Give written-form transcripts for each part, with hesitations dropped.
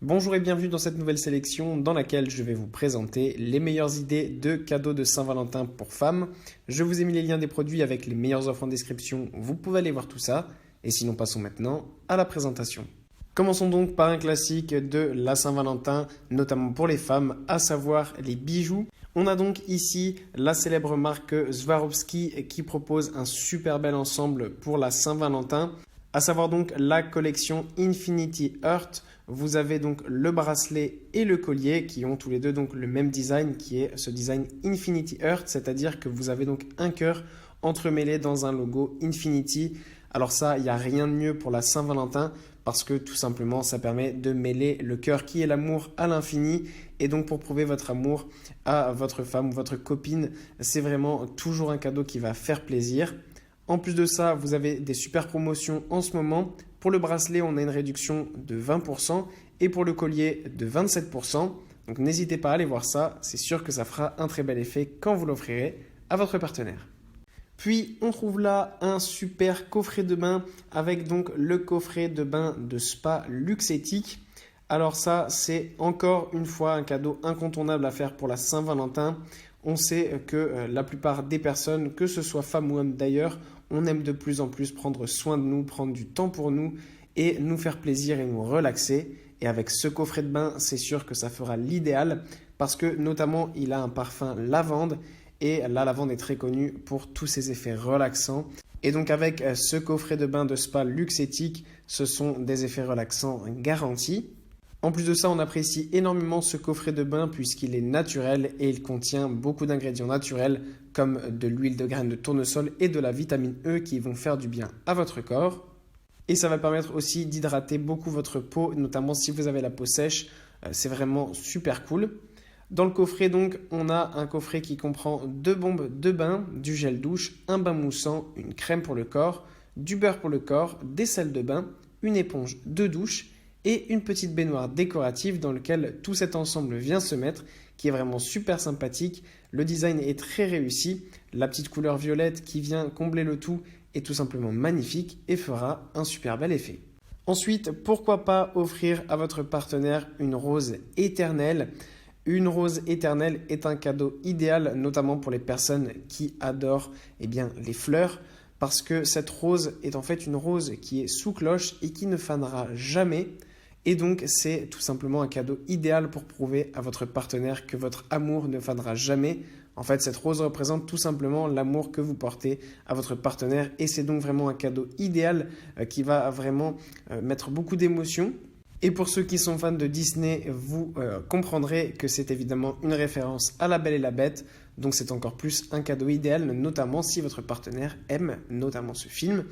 Bonjour et bienvenue dans cette nouvelle sélection dans laquelle je vais vous présenter les meilleures idées de cadeaux de Saint-Valentin pour femmes. Je vous ai mis les liens des produits avec les meilleures offres en description, vous pouvez aller voir tout ça. Et sinon passons maintenant à la présentation. Commençons donc par un classique de la Saint-Valentin, notamment pour les femmes, à savoir les bijoux. On a donc ici la célèbre marque Swarovski qui propose un super bel ensemble pour la Saint-Valentin, à savoir donc la collection Infinity Heart. Vous avez donc le bracelet et le collier qui ont tous les deux donc le même design qui est ce design Infinity Heart, c'est-à-dire que vous avez donc un cœur entremêlé dans un logo Infinity. Alors ça, il n'y a rien de mieux pour la Saint-Valentin parce que tout simplement ça permet de mêler le cœur qui est l'amour à l'infini et donc pour prouver votre amour à votre femme ou votre copine, c'est vraiment toujours un cadeau qui va faire plaisir. En plus de ça, vous avez des super promotions en ce moment. Pour le bracelet, on a une réduction de 20% et pour le collier de 27%. Donc n'hésitez pas à aller voir ça, c'est sûr que ça fera un très bel effet quand vous l'offrirez à votre partenaire. Puis on trouve là un super coffret de bain avec donc le coffret de bain de spa Luxétique. Alors ça, c'est encore une fois un cadeau incontournable à faire pour la Saint-Valentin. On sait que la plupart des personnes, que ce soit femmes ou hommes d'ailleurs, on aime de plus en plus prendre soin de nous, prendre du temps pour nous et nous faire plaisir et nous relaxer. Et avec ce coffret de bain, c'est sûr que ça fera l'idéal parce que notamment il a un parfum lavande et la lavande est très connue pour tous ses effets relaxants. Et donc avec ce coffret de bain de spa Luxétique, ce sont des effets relaxants garantis. En plus de ça, on apprécie énormément ce coffret de bain puisqu'il est naturel et il contient beaucoup d'ingrédients naturels comme de l'huile de graines de tournesol et de la vitamine E qui vont faire du bien à votre corps. Et ça va permettre aussi d'hydrater beaucoup votre peau, notamment si vous avez la peau sèche, c'est vraiment super cool. Dans le coffret donc, on a un coffret qui comprend 2 bombes de bain, du gel douche, un bain moussant, une crème pour le corps, du beurre pour le corps, des sels de bain, une éponge de douche et une petite baignoire décorative dans laquelle tout cet ensemble vient se mettre, qui est vraiment super sympathique. Le design est très réussi, la petite couleur violette qui vient combler le tout est tout simplement magnifique et fera un super bel effet. Ensuite, pourquoi pas offrir à votre partenaire une rose éternelle. Une rose éternelle est un cadeau idéal, notamment pour les personnes qui adorent les fleurs, parce que cette rose est en fait une rose qui est sous cloche et qui ne fanera jamais. Et donc, c'est tout simplement un cadeau idéal pour prouver à votre partenaire que votre amour ne fanera jamais. En fait, cette rose représente tout simplement l'amour que vous portez à votre partenaire et c'est donc vraiment un cadeau idéal qui va vraiment mettre beaucoup d'émotions. Et pour ceux qui sont fans de Disney, vous comprendrez que c'est évidemment une référence à La Belle et la Bête. Donc c'est encore plus un cadeau idéal, notamment si votre partenaire aime notamment ce film.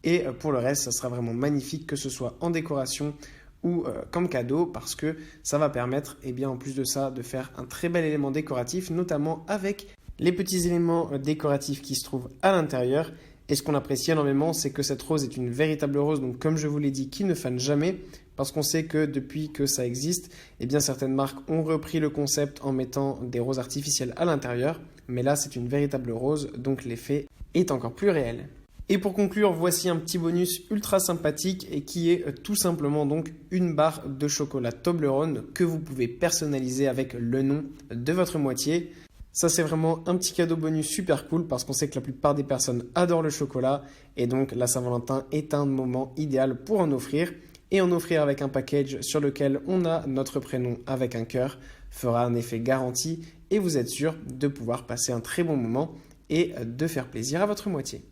Et pour le reste, ça sera vraiment magnifique que ce soit en décoration ou comme cadeau parce que ça va permettre en plus de ça de faire un très bel élément décoratif, notamment avec les petits éléments décoratifs qui se trouvent à l'intérieur. Et ce qu'on apprécie énormément, c'est que cette rose est une véritable rose, donc comme je vous l'ai dit, qui ne fane jamais, parce qu'on sait que depuis que ça existe, certaines marques ont repris le concept en mettant des roses artificielles à l'intérieur, mais là c'est une véritable rose, donc l'effet est encore plus réel. Et pour conclure, voici un petit bonus ultra sympathique et qui est tout simplement donc une barre de chocolat Toblerone que vous pouvez personnaliser avec le nom de votre moitié. Ça, c'est vraiment un petit cadeau bonus super cool parce qu'on sait que la plupart des personnes adorent le chocolat et donc la Saint-Valentin est un moment idéal pour en offrir. Et en offrir avec un package sur lequel on a notre prénom avec un cœur fera un effet garanti et vous êtes sûr de pouvoir passer un très bon moment et de faire plaisir à votre moitié.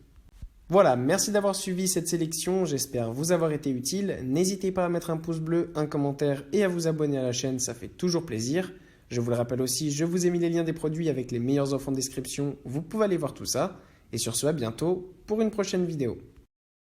Voilà, merci d'avoir suivi cette sélection, j'espère vous avoir été utile. N'hésitez pas à mettre un pouce bleu, un commentaire et à vous abonner à la chaîne, ça fait toujours plaisir. Je vous le rappelle aussi, je vous ai mis les liens des produits avec les meilleures offres en description, vous pouvez aller voir tout ça. Et sur ce, à bientôt pour une prochaine vidéo.